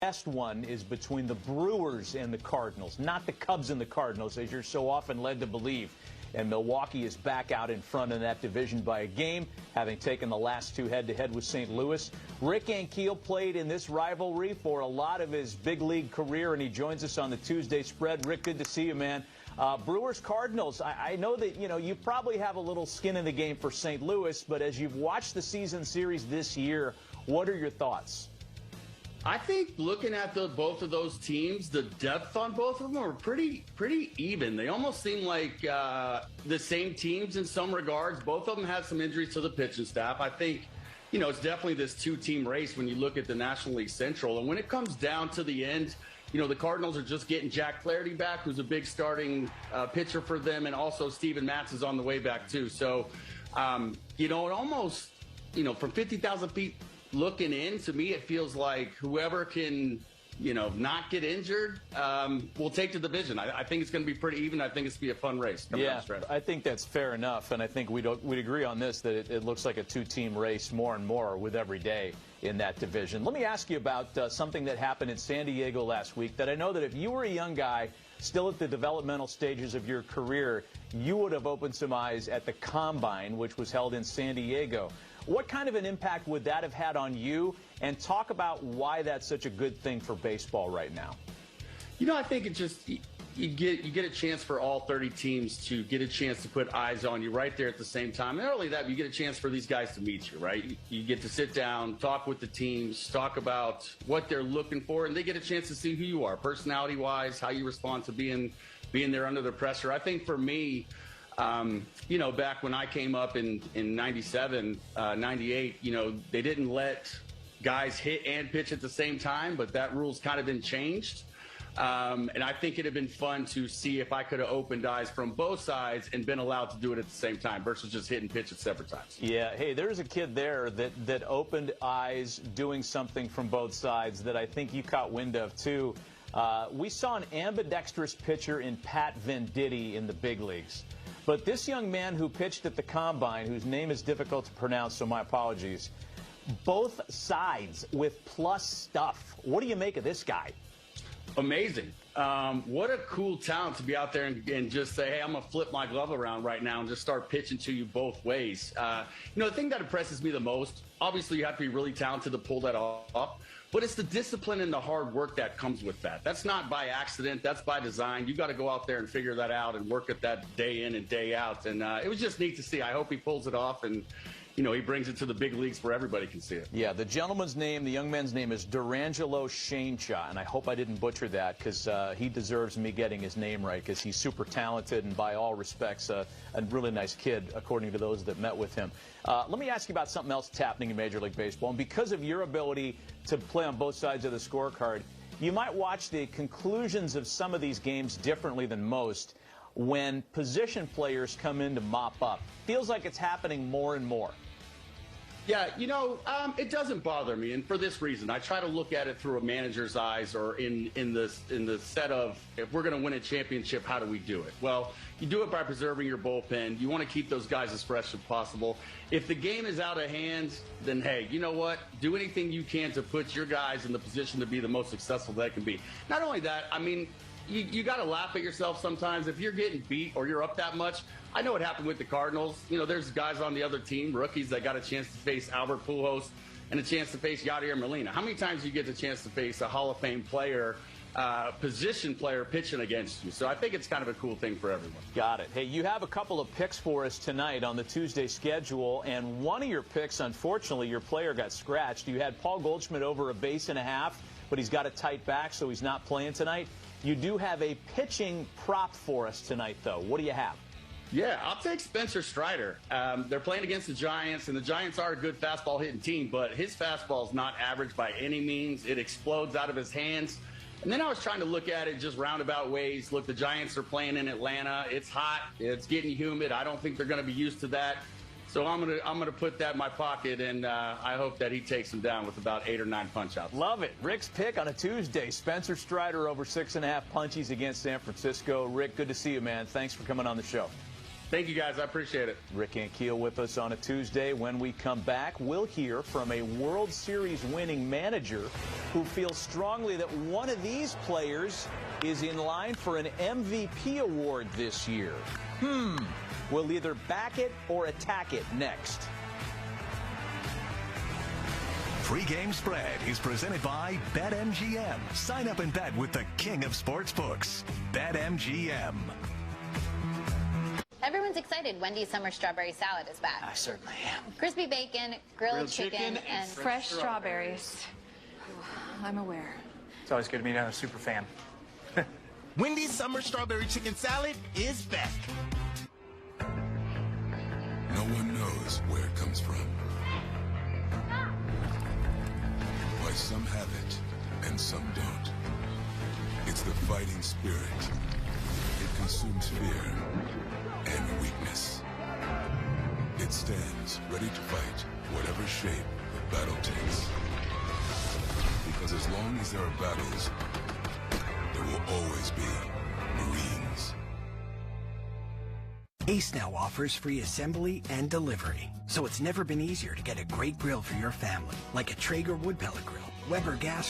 best one is between the Brewers and the Cardinals, not the Cubs and the Cardinals, as you're so often led to believe. And Milwaukee is back out in front in that division by a game, having taken the last two head-to-head with St. Louis. Rick Ankiel played in this rivalry for a lot of his big league career, and he joins us on the Tuesday spread. Rick, good to see you, man. Brewers Cardinals, I know that, you probably have a little skin in the game for St. Louis, but as you've watched the season series this year, what are your thoughts? I think looking at both of those teams, the depth on both of them are pretty even. They almost seem like the same teams in some regards. Both of them have some injuries to the pitching staff. I think, it's definitely this two-team race when you look at the National League Central. And when it comes down to the end, the Cardinals are just getting Jack Flaherty back, who's a big starting pitcher for them, and also Steven Matz is on the way back too. So, it almost, from 50,000 feet looking in, to me, it feels like whoever can, not get injured will take the division. I think it's going to be pretty even. I think it's going to be a fun race. Yeah, I think that's fair enough, and I think we'd agree on this, that it looks like a two-team race more and more with every day in that division. Let me ask you about something that happened in San Diego last week that I know that if you were a young guy still at the developmental stages of your career, you would have opened some eyes at the Combine, which was held in San Diego. What kind of an impact would that have had on you? And talk about why that's such a good thing for baseball right now. I think it just, you get a chance for all 30 teams to get a chance to put eyes on you right there at the same time. And not only that, you get a chance for these guys to meet you, right? You get to sit down, talk with the teams, talk about what they're looking for, and they get a chance to see who you are, personality-wise, how you respond to being there under the pressure. I think for me, back when I came up in 97, 98, they didn't let guys hit and pitch at the same time, but that rule's kind of been changed. And I think it'd have been fun to see if I could have opened eyes from both sides and been allowed to do it at the same time versus just hit and pitch at separate times. Yeah, hey, there's a kid there that opened eyes doing something from both sides that I think you caught wind of, too. We saw an ambidextrous pitcher in Pat Venditti in the big leagues. But this young man who pitched at the Combine, whose name is difficult to pronounce, so my apologies, both sides with plus stuff. What do you make of this guy? Amazing. What a cool talent to be out there and just say, hey, I'm going to flip my glove around right now and just start pitching to you both ways. The thing that impresses me the most, obviously you have to be really talented to pull that off, but it's the discipline and the hard work that comes with that. That's not by accident. That's by design. You got to go out there and figure that out and work at that day in and day out. And it was just neat to see. I hope he pulls it off and he brings it to the big leagues where everybody can see it. Yeah, the gentleman's name, the young man's name is Durangelo Shaincha, and I hope I didn't butcher that because he deserves me getting his name right because he's super talented and by all respects a really nice kid, according to those that met with him. Let me ask you about something else that's happening in Major League Baseball, and because of your ability to play on both sides of the scorecard, you might watch the conclusions of some of these games differently than most when position players come in to mop up. Feels like it's happening more and more. Yeah, it doesn't bother me, and for this reason, I try to look at it through a manager's eyes, or in the set of, if we're going to win a championship, how do we do it? Well, you do it by preserving your bullpen. You want to keep those guys as fresh as possible. If the game is out of hand, then hey, you know what? Do anything you can to put your guys in the position to be the most successful they can be. Not only that, I mean, you got to laugh at yourself sometimes. If you're getting beat or you're up that much, I know what happened with the Cardinals. There's guys on the other team, rookies, that got a chance to face Albert Pujols and a chance to face Yadier Molina. How many times do you get the chance to face a Hall of Fame player, position player pitching against you? So I think it's kind of a cool thing for everyone. Got it. Hey, you have a couple of picks for us tonight on the Tuesday schedule, and one of your picks, unfortunately, your player got scratched. You had Paul Goldschmidt over a base and a half, but he's got a tight back, so he's not playing tonight. You do have a pitching prop for us tonight, though. What do you have? Yeah, I'll take Spencer Strider. They're playing against the Giants, and the Giants are a good fastball-hitting team, but his fastball is not average by any means. It explodes out of his hands. And then I was trying to look at it just roundabout ways. Look, the Giants are playing in Atlanta. It's hot. It's getting humid. I don't think they're going to be used to that. So I'm gonna put that in my pocket, and I hope that he takes him down with about 8 or 9 punch-outs. Love it. Rick's pick on a Tuesday. Spencer Strider over 6.5 punchies against San Francisco. Rick, good to see you, man. Thanks for coming on the show. Thank you, guys. I appreciate it. Rick Ankiel with us on a Tuesday. When we come back, we'll hear from a World Series winning manager who feels strongly that one of these players is in line for an MVP award this year. We'll either back it or attack it next. Pre-game spread is presented by BetMGM. Sign up and bet with the king of sportsbooks, BetMGM. Everyone's excited. Wendy's summer strawberry salad is back. I certainly am. Crispy bacon, grilled chicken, and fresh strawberries. I'm aware. It's always good to meet a super fan. Wendy's summer strawberry chicken salad is back. No one knows where it comes from. Why some have it and some don't. It's the fighting spirit. It consumes fear and weakness. It stands ready to fight whatever shape the battle takes. Because as long as there are battles, there will always be Marines. Ace now offers free assembly and delivery, so it's never been easier to get a great grill for your family, like a Traeger wood pellet grill, Weber gas